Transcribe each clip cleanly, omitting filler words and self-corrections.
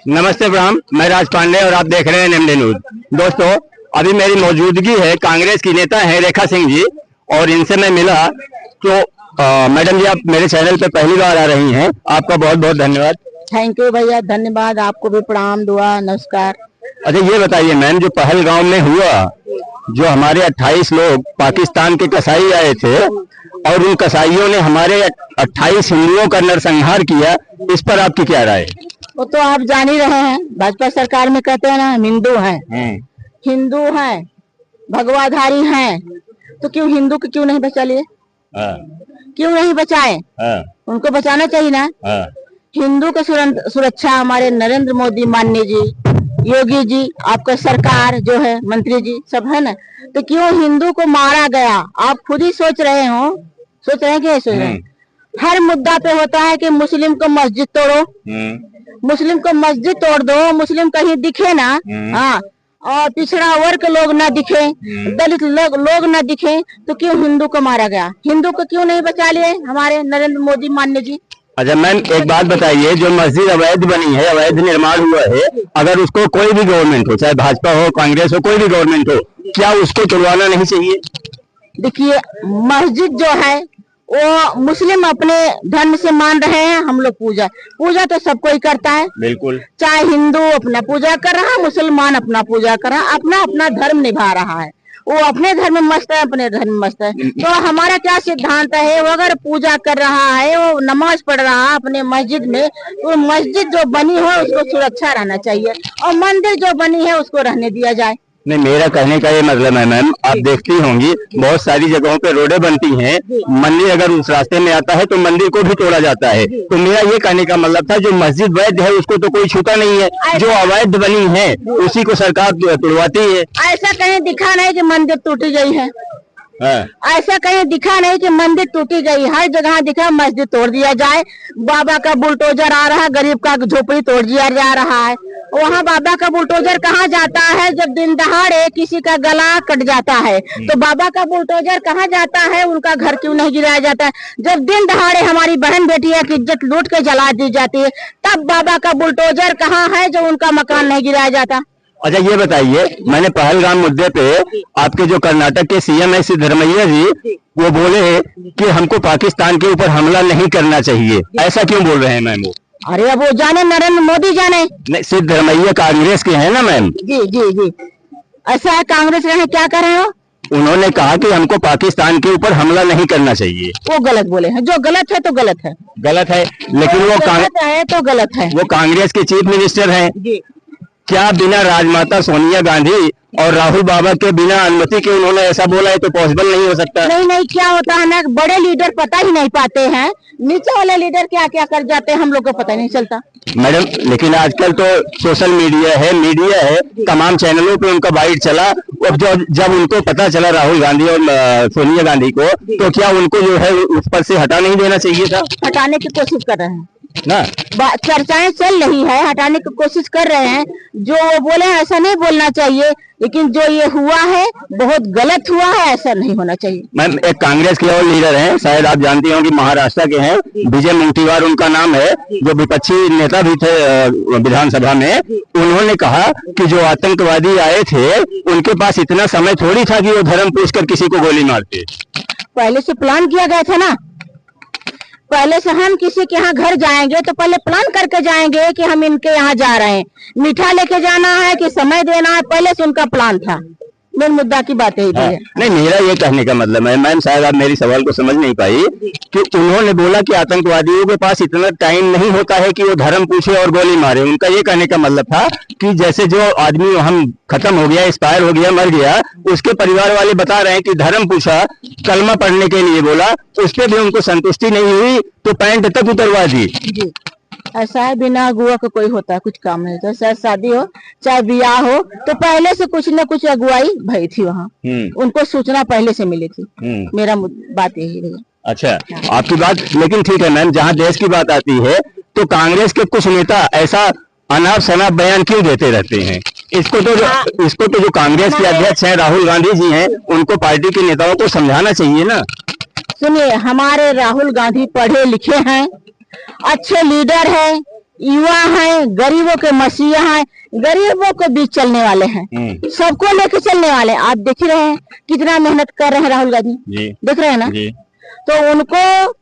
नमस्ते प्रणाम, मैं राज पांडे और आप देख रहे हैं एनएमडी न्यूज। दोस्तों, अभी मेरी मौजूदगी है कांग्रेस की नेता है रेखा सिंह जी और इनसे मैं मिला तो मैडम जी, आप मेरे चैनल पे पहली बार आ रही हैं, आपका बहुत बहुत धन्यवाद। थैंक यू भैया, धन्यवाद। आपको भी प्रणाम, दुआ, नमस्कार। अच्छा, ये बताइए मैम, जो पहलगांव में हुआ, जो हमारे 28 लोग पाकिस्तान के कसाई आए थे और उन कसाईयों ने हमारे 28 हिंदुओं का नरसंहार किया, इस पर आपकी क्या राय? वो तो आप जान ही रहे हैं, भाजपा सरकार में कहते हैं ना हम हिंदू हैं, भगवाधारी हैं, तो क्यों हिंदू को क्यों नहीं बचा लिए? क्यों नहीं बचाए? उनको बचाना चाहिए ना। हिंदू का सुरक्षा हमारे नरेंद्र मोदी माननीय जी, योगी जी, आपका सरकार जो है, मंत्री जी सब है ना, तो क्यों हिंदू को मारा गया? आप खुद ही सोच रहे हो, सोच रहे हैं कि सोच रहे हैं? हर मुद्दा पे होता है कि मुस्लिम को मस्जिद तोड़ो, मुस्लिम को मस्जिद तोड़ दो, मुस्लिम कहीं दिखे ना, हाँ, और पिछड़ा वर्ग लोग ना दिखे, दलित लोग ना दिखे, तो क्यों हिंदू को मारा गया? हिंदू को क्यों नहीं बचा लिए हमारे नरेंद्र मोदी माननीय जी? अच्छा मैम, एक बात बताइए, जो मस्जिद अवैध बनी है, अवैध निर्माण हुआ है, अगर उसको कोई भी गवर्नमेंट हो, चाहे भाजपा हो, कांग्रेस हो, कोई भी गवर्नमेंट हो, क्या उसको तोड़वाना नहीं चाहिए? देखिए, मस्जिद जो है वो मुस्लिम अपने धर्म से मान रहे हैं, हम लोग पूजा तो सब कोई करता है, बिल्कुल, चाहे हिंदू अपना पूजा कर रहा है, मुसलमान अपना पूजा कर रहा है, अपना अपना धर्म निभा रहा है, वो अपने धर्म में मस्त है, अपने धर्म में मस्त है। तो हमारा क्या सिद्धांत है, वो अगर पूजा कर रहा है, वो नमाज पढ़ रहा है अपने मस्जिद में, तो मस्जिद जो बनी हो उसको सुरक्षा रहना चाहिए और मंदिर जो बनी है उसको रहने दिया जाए। नहीं, मेरा कहने का ये मतलब है मैम, आप देखती होंगी बहुत सारी जगहों पे रोडें बनती हैं, मंदिर अगर उस रास्ते में आता है तो मंदिर को भी तोड़ा जाता है। तो मेरा ये कहने का मतलब था, जो मस्जिद वैध है उसको तो कोई छूता नहीं है, जो अवैध बनी है उसी को सरकार तोड़वाती है। ऐसा कहीं दिखा नहीं कि मंदिर टूटी गई है, ऐसा कहीं दिखा नहीं कि मंदिर टूटी गई, हर जगह दिखा मस्जिद तोड़ दिया जाए। बाबा का बुलडोजर आ रहा है, गरीब का झोपड़ी तोड़ दिया जा रहा है। वहाँ बाबा का बुलडोजर कहाँ जाता है? जब दिन दहाड़े किसी का गला कट जाता है तो बाबा का बुलडोजर कहाँ जाता है? उनका घर क्यों नहीं गिराया जाता है? जब दिन दहाड़े हमारी बहन बेटियां की इज्जत लूट के जला दी जाती है, तब बाबा का बुलडोजर कहाँ है जो उनका मकान नहीं गिराया जाता? अच्छा, ये बताइए, मैंने पहलगाम मुद्दे पे आपके जो कर्नाटक के सीएम है सिद्धरमैया जी, वो बोले कि हमको पाकिस्तान के ऊपर हमला नहीं करना चाहिए, ऐसा क्यों बोल रहे हैं मैम वो? अरे अब वो जाने, नरेंद्र मोदी जाने। नहीं, सिद्धरमैया कांग्रेस के हैं ना मैम? जी जी जी, ऐसा है, कांग्रेस रहे, क्या कर रहे हो? उन्होंने कहा कि हमको पाकिस्तान के ऊपर हमला नहीं करना चाहिए। वो गलत बोले हैं, जो गलत है तो गलत है, गलत है, लेकिन वो गलत है तो गलत है। वो कांग्रेस के चीफ मिनिस्टर हैं। क्या बिना राजमाता सोनिया गांधी और राहुल बाबा के बिना अनुमति के उन्होंने ऐसा बोला है? तो पॉसिबल नहीं हो सकता। नहीं, क्या होता है ना, बड़े लीडर पता ही नहीं पाते हैं, नीचे वाले लीडर क्या क्या कर जाते हैं हम लोग को पता नहीं चलता मैडम। लेकिन आजकल तो सोशल मीडिया है, तमाम चैनलों पे उनका बाइट चला, और जब उनको पता चला राहुल गांधी और सोनिया गांधी को, तो क्या उनको जो है उस पर से हटा नहीं देना चाहिए था? हटाने की कोशिश कर रहे हैं ना, चर्चाएं चल रही है, हटाने की कोशिश कर रहे हैं। जो वो बोले हैं ऐसा नहीं बोलना चाहिए, लेकिन जो ये हुआ है बहुत गलत हुआ है, ऐसा नहीं होना चाहिए। मैम, एक कांग्रेस के और लीडर हैं, शायद आप जानती होंगी, महाराष्ट्र के हैं, विजय मुंगटीवार उनका नाम है, जो विपक्षी नेता भी थे विधानसभा में। उन्होंने कहा कि जो आतंकवादी आए थे उनके पास इतना समय थोड़ी था कि वो धर्म पूछकर किसी को गोली मारते। पहले से प्लान किया गया था ना, पहले से हम किसी के यहाँ घर जाएंगे तो पहले प्लान करके जाएंगे कि हम इनके यहाँ जा रहे हैं, मीठा लेके जाना है कि समय देना है, पहले से उनका प्लान था। मेन मुद्दा की बात है। नहीं, मेरा ये कहने का मतलब है मैम, शायद आप मेरी सवाल को समझ नहीं पाई, कि उन्होंने बोला कि आतंकवादियों के पास इतना टाइम नहीं होता है कि वो धर्म पूछे और गोली मारे। उनका ये कहने का मतलब था कि जैसे जो आदमी हम खत्म हो गया, एक्सपायर हो गया, मर गया, उसके परिवार वाले बता रहे हैं कि धर्म पूछा, कलमा पढ़ने के लिए बोला, उस पर भी उनको संतुष्टि नहीं हुई तो पैंट तक उतरवा दी। ऐसा है, बिना अगुआ का कोई होता है कुछ काम नहीं होता, चाहे शादी हो चाहे ब्याह हो, तो पहले से कुछ न कुछ अगुवाई भई थी वहाँ, उनको सूचना पहले से मिली थी। मेरा बात यही है। अच्छा, आपकी बात लेकिन ठीक है मैम, जहाँ देश की बात आती है तो कांग्रेस के कुछ नेता ऐसा अनाप शनाप बयान क्यों देते रहते हैं? इसको तो जो कांग्रेस के अध्यक्ष हैं राहुल गांधी जी हैं, उनको पार्टी के नेताओं को समझाना चाहिए ना। सुनिए, हमारे राहुल गांधी पढ़े लिखे हैं, अच्छे लीडर हैं, युवा हैं, गरीबों के मसीहा हैं, गरीबों के बीच चलने वाले हैं, सबको लेके चलने वाले। आप देख रहे हैं कितना मेहनत कर रहे हैं राहुल गांधी, देख रहे हैं ना। तो उनको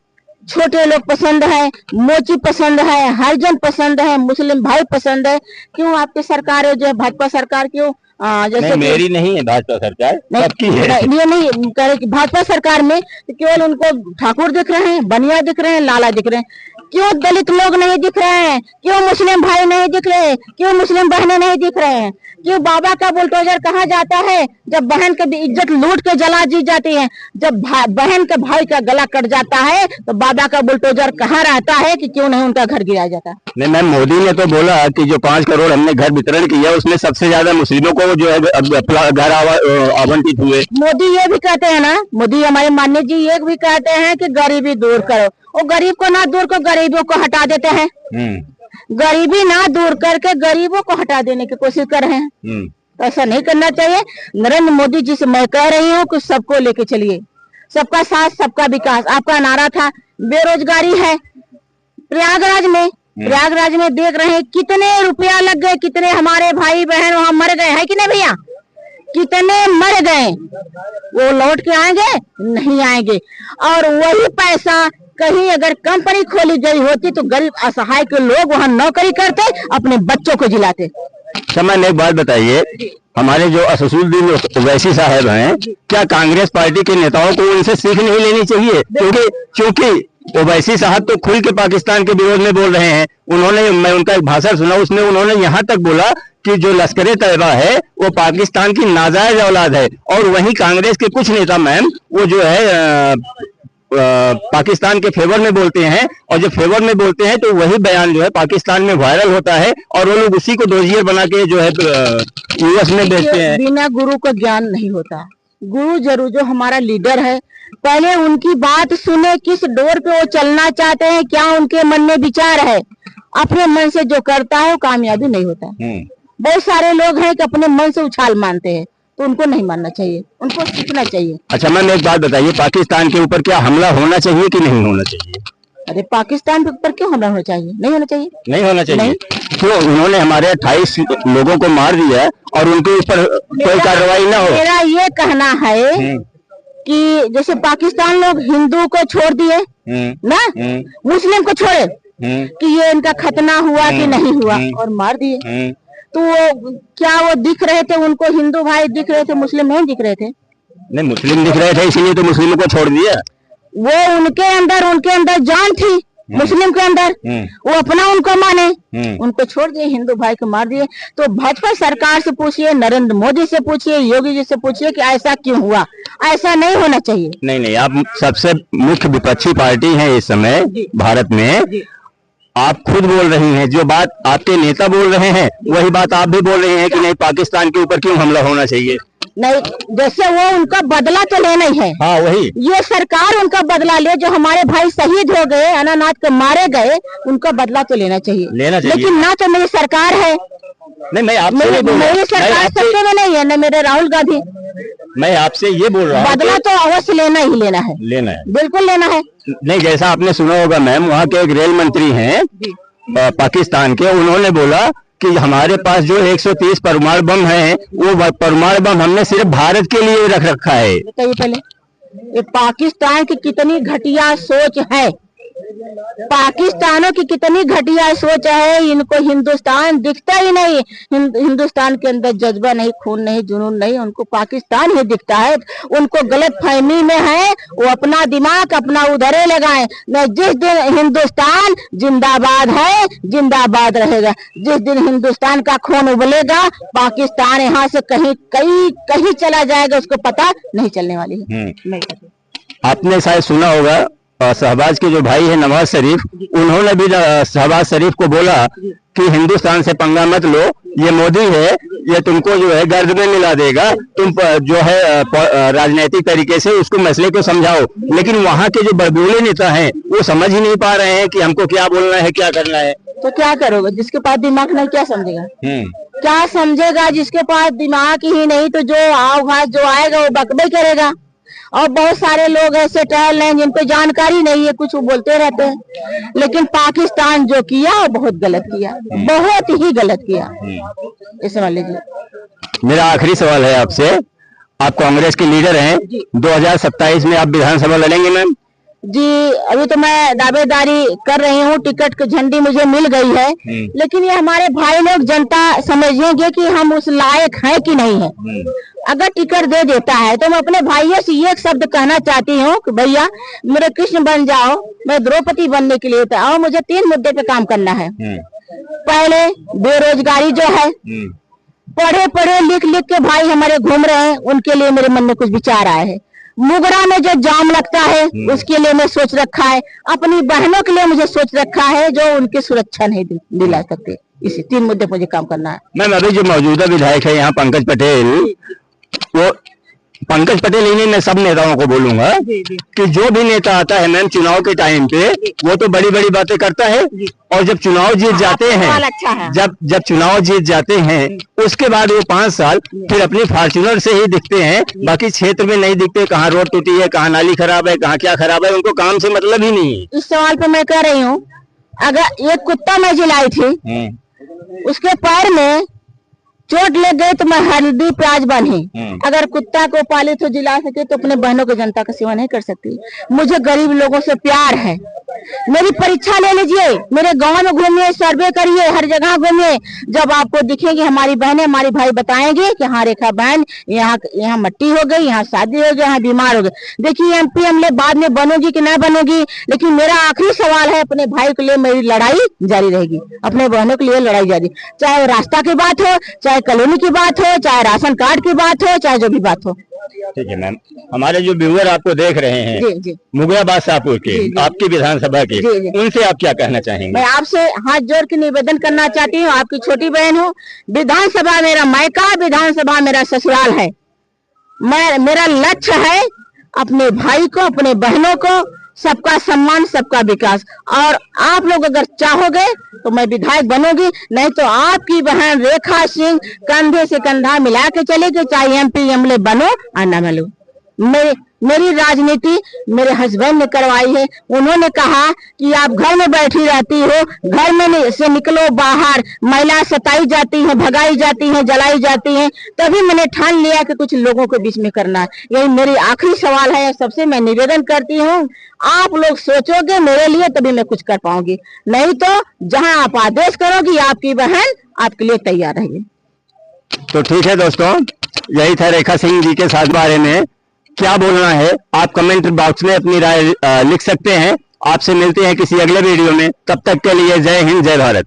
छोटे लोग पसंद है, मोची पसंद है, हरिजन पसंद है, मुस्लिम भाई पसंद है। क्यों आपकी सरकार है जो भाजपा सरकार क्यों जैसे नहीं, मेरी नहीं है भाजपा सरकार, सबकी है। ये नहीं करे कि भाजपा सरकार में केवल उनको ठाकुर दिख रहे हैं, बनिया दिख रहे हैं, लाला दिख रहे हैं। क्यों दलित लोग नहीं दिख रहे हैं? क्यों मुस्लिम भाई नहीं दिख रहे? क्यों मुस्लिम बहनें नहीं दिख रहे हैं? क्यों बाबा का बुलडोजर कहाँ जाता है जब बहन की इज्जत लूट के जला दी जाती है? जब बहन के भाई का गला कट जाता है तो बाबा का बुलडोजर कहाँ रहता है कि क्यों नहीं उनका घर गिराया जाता? नहीं मैम, मोदी ने तो बोला कि जो 5 करोड़ हमने घर वितरण किया उसमें सबसे ज्यादा मुस्लिमों को जो है घर आवंटित हुए। मोदी ये भी कहते हैं ना, मोदी हमारे माननीय जी ये भी कहते हैं कि गरीबी दूर करो। वो गरीब को ना दूर को गरीबों को हटा देते हैं। गरीबी ना दूर करके गरीबों को हटा देने की कोशिश कर रहे हैं। तो ऐसा नहीं करना चाहिए। नरेंद्र मोदी जी से मैं कह रही हूँ कि सबको लेके चलिए, सबका साथ सबका विकास आपका नारा था। बेरोजगारी है प्रयागराज में देख रहे हैं कितने रुपया लग गए, कितने हमारे भाई बहन वहां मर गए हैं कि नहीं भैया? कितने मर गए, वो लौट के आएंगे? नहीं आएंगे। और वही पैसा कहीं अगर कंपनी खोली गई होती तो गरीब असहाय के लोग वहाँ नौकरी करते, अपने बच्चों को जिलाते। मैंने एक बात बताइए, हमारे जो असदुद्दीन ओवैसी साहब हैं, क्या कांग्रेस पार्टी के नेताओं को उनसे सीख नहीं लेनी चाहिए? क्योंकि ओवैसी साहब तो खुल के पाकिस्तान के विरोध में बोल रहे हैं। मैं उनका एक भाषण सुना, उसमें उन्होंने यहाँ तक बोला कि जो लश्कर तैयबा है वो पाकिस्तान की नाजायज औलाद है। और वहीं कांग्रेस के कुछ नेता मैम वो जो है पाकिस्तान के फेवर में बोलते हैं, और जब फेवर में बोलते हैं तो वही बयान जो है पाकिस्तान में वायरल होता है और वो लोग उसी को दोषी बना के जो है यूएस में भेजते हैं। बिना गुरु को ज्ञान नहीं होता। गुरु जरूर जो हमारा लीडर है, पहले उनकी बात सुने, किस डोर पे वो चलना चाहते हैं, क्या उनके मन में विचार है। अपने मन से जो करता है वो कामयाबी नहीं होता। बहुत सारे लोग हैं कि अपने मन से उछाल मानते हैं, तो उनको नहीं मानना चाहिए, उनको सीखना चाहिए। अच्छा मैम एक बात बताइए, पाकिस्तान के ऊपर क्या हमला होना चाहिए कि नहीं होना चाहिए? अरे पाकिस्तान के ऊपर क्यों हमला होना चाहिए? नहीं होना चाहिए। नहीं होना चाहिए? नहीं। क्यों? उन्होंने हमारे 28 लोगों को मार दिया और उनके ऊपर कोई कार्रवाई ना हो। मेरा ये कहना है कि जैसे पाकिस्तान लोग हिंदू को छोड़ दिए ना, मुस्लिम को छोड़े कि ये इनका खतना हुआ कि नहीं हुआ, और मार दिए। तो वो क्या वो दिख रहे थे? उनको हिंदू भाई दिख रहे थे, मुस्लिम नहीं दिख रहे थे? नहीं, मुस्लिम दिख रहे थे इसीलिए तो मुस्लिमों को छोड़ दिया। वो उनके अंदर जान थी, मुस्लिम के अंदर, वो अपना उनको माने, उनको छोड़ दिए, हिंदू भाई को मार दिए। तो भाजपा सरकार से पूछिए, नरेंद्र मोदी से पूछिए, योगी जी से पूछिए कि ऐसा क्यों हुआ? ऐसा नहीं होना चाहिए। नहीं, आप सबसे मुख्य विपक्षी पार्टी हैं इस समय भारत में। आप खुद बोल रही हैं, जो बात आपके नेता बोल रहे हैं वही बात आप भी बोल रहे हैं कि नहीं पाकिस्तान के ऊपर क्यों हमला होना चाहिए। नहीं, जैसे वो उनका बदला तो लेना ही है। हाँ वही, ये सरकार उनका बदला ले, जो हमारे भाई शहीद हो गए, अनानाथ के मारे गए, उनका बदला तो लेना चाहिए। लेकिन ना तो मेरी सरकार है। नहीं, मैं आपसे मेरी सरकार सत्ता में नहीं है, न मेरे राहुल गांधी। मैं आपसे ये बोल रहा हूँ, बदला तो अवश्य लेना ही लेना है, बिल्कुल लेना है। नहीं, जैसा आपने सुना होगा मैम, वहाँ के एक रेल मंत्री हैं पाकिस्तान के, उन्होंने बोला कि हमारे पास जो 130 परमाणु बम है, वो परमाणु बम हमने सिर्फ भारत के लिए रख रखा है। बताइए पहले, ये पाकिस्तान की कितनी घटिया सोच है, पाकिस्तानों की कितनी घटिया सोच है। इनको हिंदुस्तान दिखता ही नहीं, हिंदुस्तान के अंदर जज्बा नहीं, खून नहीं, जुनून नहीं, उनको पाकिस्तान ही दिखता है। उनको गलत फहमी में है, वो अपना दिमाग अपना उधरे लगाए। जिस दिन हिंदुस्तान जिंदाबाद है, जिंदाबाद रहेगा। जिस दिन हिंदुस्तान का खून उबलेगा, पाकिस्तान यहाँ से कहीं चला जाएगा, उसको पता नहीं चलने वाली है। आपने शायद सुना होगा शहबाज के जो भाई है नवाज शरीफ, उन्होंने भी शहबाज शरीफ को बोला कि हिंदुस्तान से पंगा मत लो, ये मोदी है, ये तुमको जो है गर्द में मिला देगा, तुम जो है राजनीतिक तरीके से उसको मसले को समझाओ। लेकिन वहाँ के जो बड़बोले नेता हैं वो समझ ही नहीं पा रहे हैं कि हमको क्या बोलना है, क्या करना है। तो क्या करोगे? जिसके पास दिमाग नहीं क्या समझेगा? क्या समझेगा? जिसके पास दिमाग ही नहीं तो जो आओ भाई जो आएगा वो बकबे करेगा। और बहुत सारे लोग ऐसे टहल रहे हैं जिनको जानकारी नहीं है, कुछ वो बोलते रहते हैं। लेकिन पाकिस्तान जो किया वो बहुत गलत किया, बहुत ही गलत किया। ये समझ लीजिए। मेरा आखिरी सवाल है आपसे, आप कांग्रेस के लीडर हैं, 2027 में आप विधानसभा लड़ेंगे मैम? जी, अभी तो मैं दावेदारी कर रही हूँ, टिकट की झंडी मुझे मिल गई है, लेकिन ये हमारे भाई लोग जनता समझेंगे कि हम उस लायक हैं कि नहीं है। अगर टिकट दे देता है तो मैं अपने भाइयों से ये एक शब्द कहना चाहती हूँ कि भैया मेरे कृष्ण बन जाओ, मैं द्रौपदी बनने के लिए और मुझे 3 मुद्दे पे काम करना है। पहले बेरोजगारी जो है, पढ़े पढ़े लिख लिख के भाई हमारे घूम रहे हैं, उनके लिए मेरे मन में कुछ विचार आए हैं। मुगरा में जो जाम लगता है उसके लिए मैं सोच रखा है, अपनी बहनों के लिए मुझे सोच रखा है जो उनकी सुरक्षा नहीं दिला सकते। इसी 3 मुद्दे पर मुझे काम करना है। मैम अभी जो मौजूदा विधायक है यहाँ पंकज पटेल, वो पंकज पटेल ही नहीं, मैं सब नेताओं को बोलूंगा कि जो भी नेता आता है मैम चुनाव के टाइम पे वो तो बड़ी बड़ी बातें करता है, और जब चुनाव जीत जाते हैं, अच्छा है। जब चुनाव जीत जाते हैं उसके बाद वो 5 साल फिर अपनी फॉर्च्यूनर से ही दिखते हैं, बाकी क्षेत्र में नहीं दिखते। कहाँ रोड टूटी है, कहाँ नाली खराब है, कहाँ क्या खराब है, उनको काम से मतलब ही नहीं है। इस सवाल पे मैं कह रही हूँ, अगर एक कुत्ता मैं जिलाई थी, उसके पैर में चोट लग गई तो मैं हल्दी प्याज बनी। अगर कुत्ता को पाले तो जिला सके तो अपने बहनों को जनता का सेवा नहीं कर सकती। मुझे गरीब लोगों से प्यार है। मेरी परीक्षा ले लीजिए, मेरे गांव में घूमिए, सर्वे करिए, हर जगह घूमिए, जब आपको दिखेंगे हमारी बहनें हमारे भाई बताएंगे कि हाँ रेखा बहन यहाँ मट्टी हो गई, यहाँ शादी हो गई, यहाँ बीमार हो गए। देखिए MP MLA बाद में बनोगी कि नहीं बनोगी, लेकिन मेरा आखिरी सवाल है, अपने भाई के लिए मेरी लड़ाई जारी रहेगी, अपने बहनों के लिए लड़ाई जारी, चाहे रास्ता की बात हो, चाहे कॉलोनी की बात हो, चाहे राशन कार्ड की बात हो, चाहे जो भी बात हो। ठीक है मैम, हमारे जो व्यूअर आपको देख रहे हैं मुगराबाद शाहपुर के, आपकी विधानसभा के, उनसे आप क्या कहना चाहेंगे? मैं आपसे हाथ जोड़ के निवेदन करना चाहती हूँ, आपकी छोटी बहन हूँ। विधानसभा मेरा मायका, विधानसभा मेरा ससुराल है। मेरा लक्ष्य है अपने भाई को, अपने बहनों को, सबका सम्मान, सबका विकास। और आप लोग अगर चाहोगे तो मैं विधायक बनूंगी, नहीं तो आपकी बहन रेखा सिंह कंधे से कंधा मिला के चलेगी, चाहे MP MLA बनो और न बनो। मेरी राजनीति मेरे हस्बैंड ने करवाई है। उन्होंने कहा कि आप घर में बैठी रहती हो, घर में से निकलो बाहर, महिला सताई जाती है, भगाई जाती है, जलाई जाती है, तभी मैंने ठान लिया कि कुछ लोगों के बीच में करना है। यही मेरी आखिरी सवाल है। सबसे मैं निवेदन करती हूँ, आप लोग सोचोगे मेरे लिए तभी मैं कुछ कर पाऊंगी, नहीं तो जहाँ आप आदेश करोगी आपकी बहन आपके लिए तैयार रहेगी। तो ठीक है दोस्तों, यही था रेखा सिंह जी के साथ बारे में क्या बोलना है। आप कमेंट बॉक्स में अपनी राय लिख सकते हैं। आपसे मिलते हैं किसी अगले वीडियो में, तब तक के लिए जय हिंद, जय भारत।